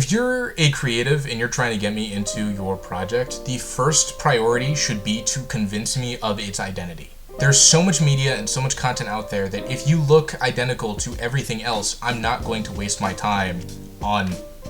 If you're a creative and you're trying to get me into your project, the first priority should be to convince me of its identity. There's so much media and so much content out there that if you look identical to everything else, I'm not going to waste my time on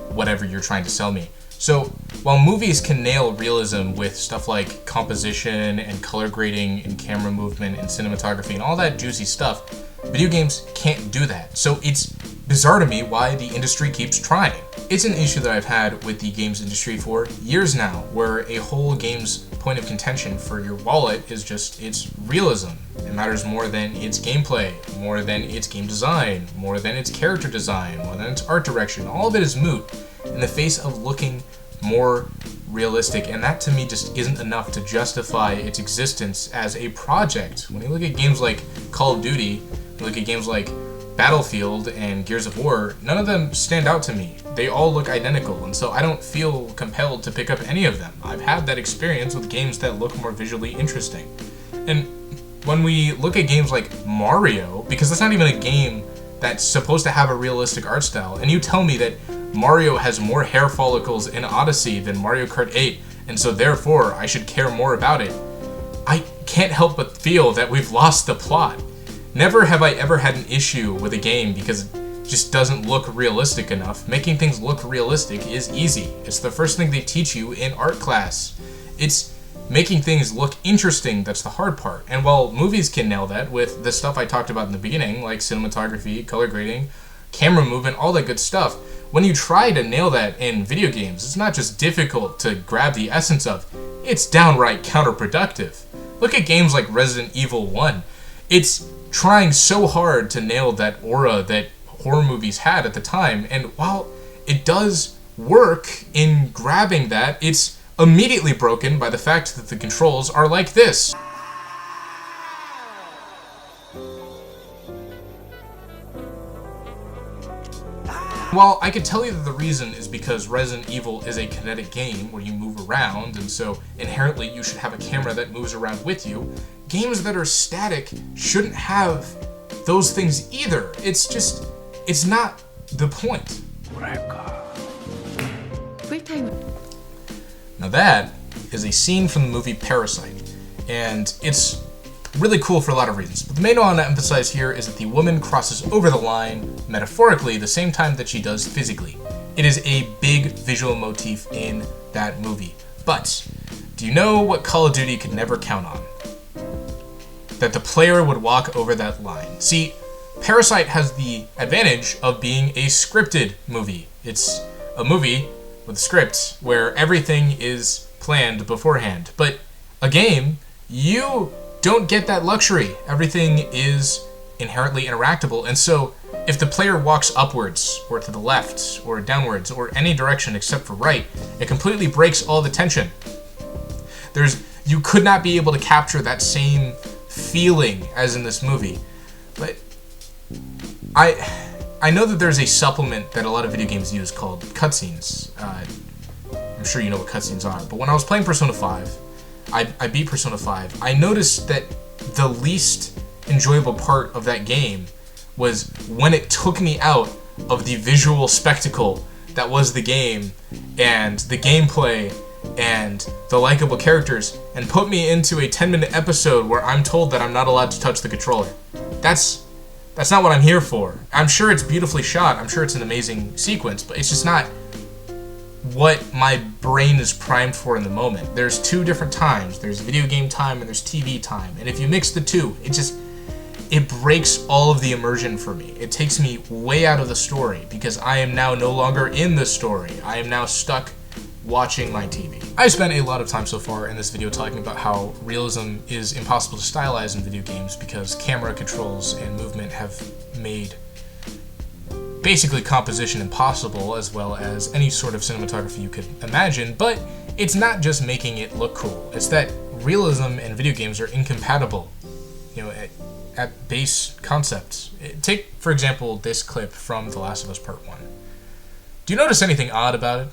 whatever you're trying to sell me. So while movies can nail realism with stuff like composition and color grading and camera movement and cinematography and all that juicy stuff, video games can't do that. So it's bizarre to me why the industry keeps trying. It's an issue that I've had with the games industry for years now, where a whole game's point of contention for your wallet is just its realism. It matters more than its gameplay, more than its game design, more than its character design, more than its art direction. All of it is moot in the face of looking more realistic, and that to me just isn't enough to justify its existence as a project. When you look at games like Call of Duty, you look at games like Battlefield and Gears of War, none of them stand out to me. They all look identical, and so I don't feel compelled to pick up any of them. I've had that experience with games that look more visually interesting. And when we look at games like Mario, because that's not even a game that's supposed to have a realistic art style, and you tell me that Mario has more hair follicles in Odyssey than Mario Kart 8, and so therefore I should care more about it, I can't help but feel that we've lost the plot. Never have I ever had an issue with a game because it just doesn't look realistic enough. Making things look realistic is easy. It's the first thing they teach you in art class. It's making things look interesting that's the hard part. And while movies can nail that with the stuff I talked about in the beginning, like cinematography, color grading, camera movement, all that good stuff, when you try to nail that in video games, it's not just difficult to grab the essence of, it's downright counterproductive. Look at games like Resident Evil 1. It's trying so hard to nail that aura that horror movies had at the time, and while it does work in grabbing that, it's immediately broken by the fact that the controls are like this. While I could tell you that the reason is because Resident Evil is a kinetic game where you move around, and so inherently you should have a camera that moves around with you, games that are static shouldn't have those things either. It's not the point. Now that is a scene from the movie Parasite, and it's really cool for a lot of reasons. But the main one I want to emphasize here is that the woman crosses over the line, metaphorically, the same time that she does physically. It is a big visual motif in that movie. But do you know what Call of Duty could never count on? That the player would walk over that line. See, Parasite has the advantage of being a scripted movie. It's a movie with a script where everything is planned beforehand. But a game, you don't get that luxury. Everything is inherently interactable, and so if the player walks upwards or to the left or downwards or any direction except for right, it completely breaks all the tension. You could not be able to capture that same feeling as in this movie. But I know that there's a supplement that a lot of video games use called cutscenes. I'm sure you know what cutscenes are, but when I was playing Persona 5, I beat Persona 5, I noticed that the least enjoyable part of that game was when it took me out of the visual spectacle that was the game and the gameplay and the likable characters and put me into a 10-minute episode where I'm told that I'm not allowed to touch the controller. That's not what I'm here for. I'm sure it's beautifully shot, I'm sure it's an amazing sequence, but it's just not what my brain is primed for in the moment. There's two different times. There's video game time and there's TV time. And if you mix the two, it breaks all of the immersion for me. It takes me way out of the story because I am now no longer in the story. I am now stuck watching my TV. I spent a lot of time so far in this video talking about how realism is impossible to stylize in video games because camera controls and movement have made basically composition impossible, as well as any sort of cinematography you could imagine, but it's not just making it look cool. It's that realism and video games are incompatible, at base concepts. Take, for example, this clip from The Last of Us Part 1. Do you notice anything odd about it?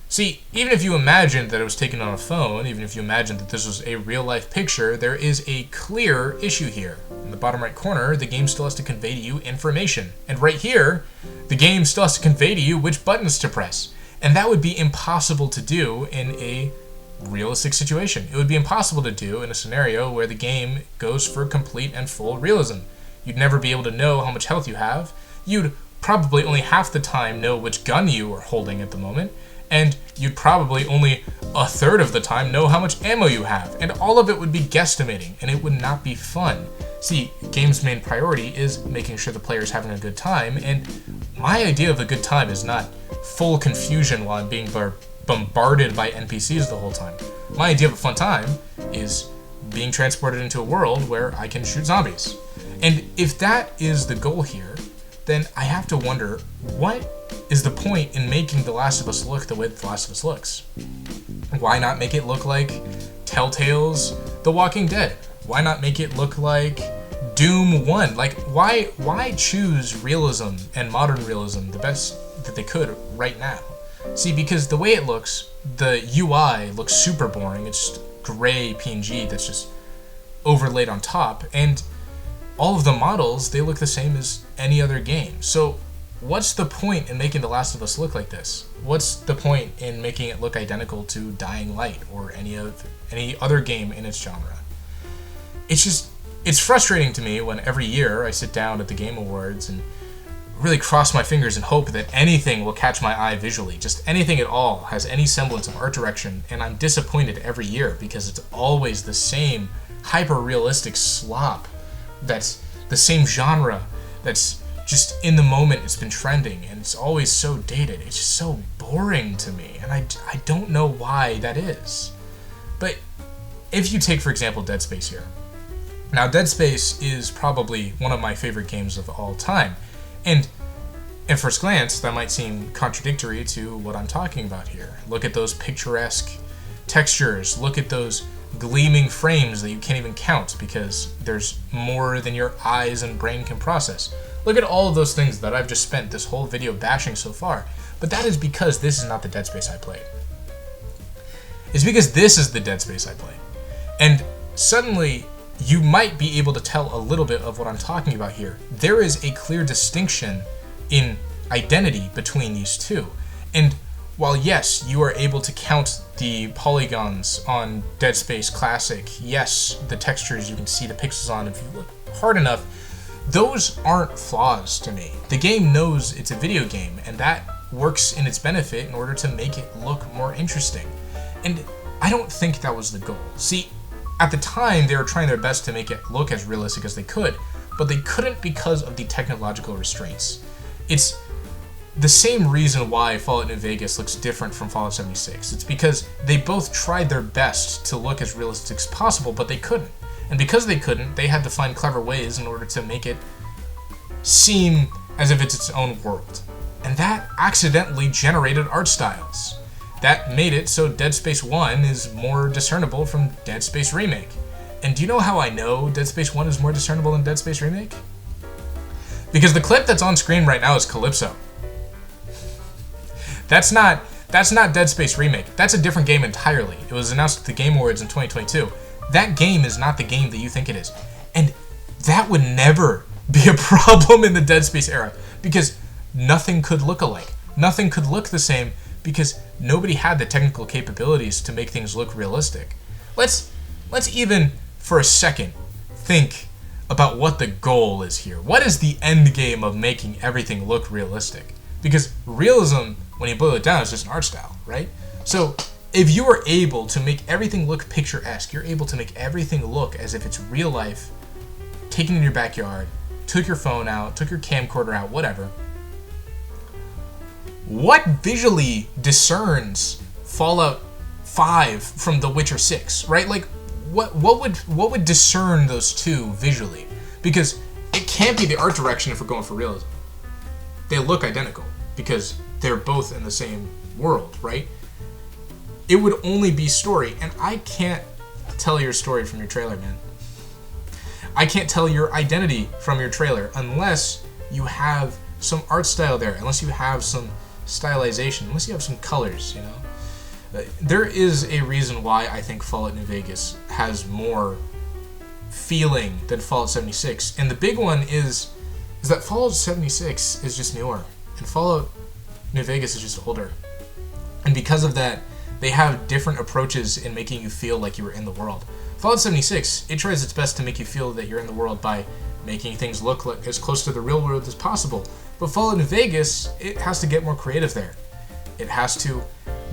See, even if you imagined that it was taken on a phone, even if you imagined that this was a real-life picture, there is a clear issue here. In the bottom right corner, the game still has to convey to you information. And right here, the game still has to convey to you which buttons to press. And that would be impossible to do in a realistic situation. It would be impossible to do in a scenario where the game goes for complete and full realism. You'd never be able to know how much health you have. You'd probably only half the time know which gun you are holding at the moment. And you'd probably only a third of the time know how much ammo you have. And all of it would be guesstimating, and it would not be fun. See, game's main priority is making sure the player's having a good time, and my idea of a good time is not full confusion while I'm being bombarded by NPCs the whole time. My idea of a fun time is being transported into a world where I can shoot zombies. And if that is the goal here, then I have to wonder, what is the point in making The Last of Us look the way The Last of Us looks? Why not make it look like Telltale's The Walking Dead? Why not make it look like Doom 1? Like, why choose realism and modern realism the best that they could right now? See, because the way it looks, the UI looks super boring. It's just gray PNG that's just overlaid on top, and all of the models, they look the same as any other game. So what's the point in making The Last of Us look like this? What's the point in making it look identical to Dying Light or any other game in its genre? It's frustrating to me when every year I sit down at the Game Awards and really cross my fingers and hope that anything will catch my eye visually. Just anything at all has any semblance of art direction, and I'm disappointed every year because it's always the same hyper-realistic slop that's the same genre that's just in the moment it's been trending, and it's always so dated. It's just so boring to me, and I don't know why that is. But if you take, for example, Dead Space here. Now, Dead Space is probably one of my favorite games of all time, and at first glance, that might seem contradictory to what I'm talking about here. Look at those picturesque textures, look at those gleaming frames that you can't even count because there's more than your eyes and brain can process. Look at all of those things that I've just spent this whole video bashing so far, but that is because this is not the Dead Space I played. It's because this is the Dead Space I played. And suddenly, you might be able to tell a little bit of what I'm talking about here. There is a clear distinction in identity between these two. And while yes, you are able to count the polygons on Dead Space Classic, yes, the textures you can see the pixels on if you look hard enough, those aren't flaws to me. The game knows it's a video game, and that works in its benefit in order to make it look more interesting. And I don't think that was the goal. See, at the time, they were trying their best to make it look as realistic as they could, but they couldn't because of the technological restraints. It's the same reason why Fallout New Vegas looks different from Fallout 76. It's because they both tried their best to look as realistic as possible, but they couldn't. And because they couldn't, they had to find clever ways in order to make it seem as if it's its own world. And that accidentally generated art styles. That made it so Dead Space 1 is more discernible from Dead Space Remake. And do you know how I know Dead Space 1 is more discernible than Dead Space Remake? Because the clip that's on screen right now is Calypso. That's not Dead Space Remake. That's a different game entirely. It was announced at the Game Awards in 2022. That game is not the game that you think it is. And that would never be a problem in the Dead Space era, because nothing could look alike. Nothing could look the same because nobody had the technical capabilities to make things look realistic. Let's even, for a second, think about what the goal is here. What is the end game of making everything look realistic? Because realism, when you boil it down, is just an art style, right? So if you are able to make everything look picturesque, you're able to make everything look as if it's real life, taken in your backyard, took your phone out, took your camcorder out, whatever. What visually discerns Fallout 5 from The Witcher 6, right? Like, what would discern those two visually? Because it can't be the art direction if we're going for realism. They look identical because they're both in the same world, right? It would only be story, and I can't tell your story from your trailer, man. I can't tell your identity from your trailer unless you have some art style there, unless you have some stylization, unless you have some colors, you know? There is a reason why I think Fallout New Vegas has more feeling than Fallout 76, and the big one is that Fallout 76 is just newer, and Fallout New Vegas is just older. And because of that, they have different approaches in making you feel like you were in the world. Fallout 76, it tries its best to make you feel that you're in the world by making things look like as close to the real world as possible. But Fallout New Vegas, it has to get more creative there. It has to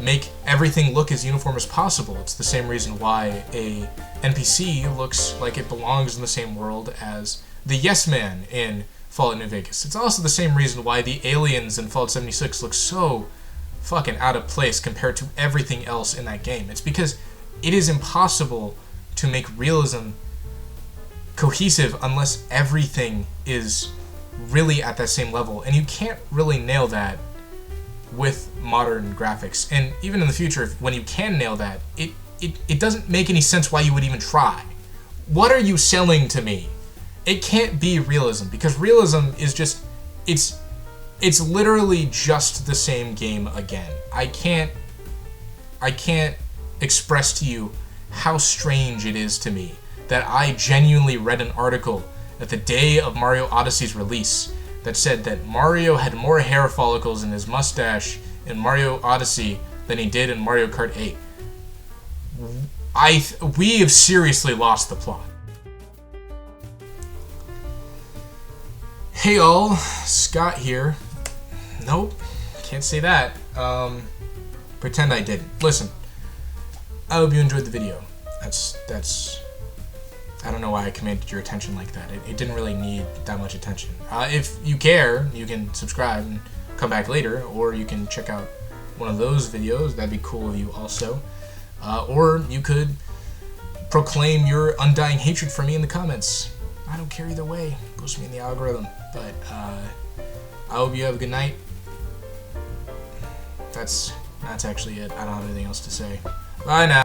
make everything look as uniform as possible. It's the same reason why a NPC looks like it belongs in the same world as the Yes Man in Fallout New Vegas. It's also the same reason why the aliens in Fallout 76 look so fucking out of place compared to everything else in that game. It's because it is impossible to make realism cohesive unless everything is really at that same level, and you can't really nail that with modern graphics. And even in the future, when you can nail that, it doesn't make any sense why you would even try. What are you selling to me? It can't be realism, because realism is just, it's literally just the same game again. I can't express to you how strange it is to me that I genuinely read an article at the day of Mario Odyssey's release that said that Mario had more hair follicles in his mustache in Mario Odyssey than he did in Mario Kart 8. We have seriously lost the plot. Hey all, Scott here. Nope, can't say that. Pretend I didn't. Listen, I hope you enjoyed the video. That's I don't know why I commanded your attention like that. It didn't really need that much attention. If you care, you can subscribe and come back later, or you can check out one of those videos. That'd be cool of you also. Or you could proclaim your undying hatred for me in the comments. I don't care either way. Post me in the algorithm. But I hope you have a good night. That's actually it. I don't have anything else to say. Bye now.